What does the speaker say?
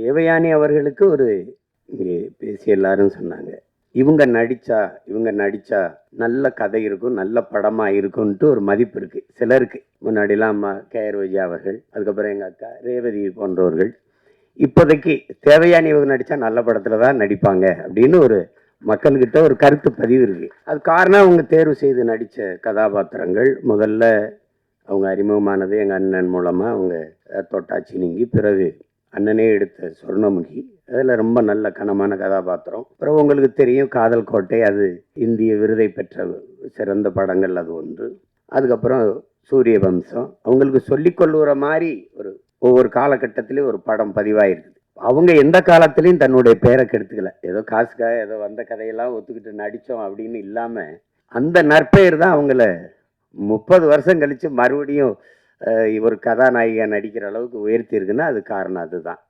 தேவயானி அவர்களுக்கு ஒரு இங்கே பேசி எல்லாரும் சொன்னாங்க, இவங்க நடிச்சா நல்ல கதை இருக்கும், நல்ல படமா இருக்கும்ன்ட்டு ஒரு மதிப்பு இருக்கு சிலருக்கு. முன்னாடிலாம் அம்மா கேஆர் விஜயா அவர்கள், அதுக்கப்புறம் எங்க அக்கா ரேவதி போன்றவர்கள், இப்போதைக்கு தேவயானி இவங்க நடிச்சா நல்ல படத்துல தான் நடிப்பாங்க அப்படின்னு ஒரு மக்கள்கிட்ட ஒரு கருத்து பதிவு இருக்கு. அது காரணம் அவங்க தேர்வு செய்து நடித்த கதாபாத்திரங்கள். முதல்ல அவங்க அறிமுகமானது எங்கள் அண்ணன் மூலமாக. அவங்க தொட்டாச்சி நீங்கி, பிறகு அண்ணனே எடுத்த சொர்ணமுகி, அதில் ரொம்ப நல்ல கனமான கதாபாத்திரம். அப்புறம் உங்களுக்கு தெரியும் காதல் கோட்டை, அது இந்திய விருதை பெற்ற சிறந்த படங்கள் அது ஒன்று. அதுக்கப்புறம் சூரிய வம்சம். அவங்களுக்கு சொல்லிக்கொள்ளுற மாதிரி ஒரு ஒவ்வொரு காலகட்டத்திலையும் ஒரு படம் பதிவாயிருக்குது. அவங்க எந்த காலத்திலையும் தன்னுடைய பெயரை கெடுத்துக்கல. ஏதோ காசுக்காக ஏதோ வந்த கதையெல்லாம் ஒத்துக்கிட்டு நடித்தோம் அப்படின்னு இல்லாமல், அந்த நற்பெயர் தான் அவங்கள 30 வருஷம் கழித்து மறுபடியும் ஒரு கதாநாயகியாக நடிக்கிற அளவுக்கு உயர்த்தி இருக்குன்னா அது காரணம் அதுதான்.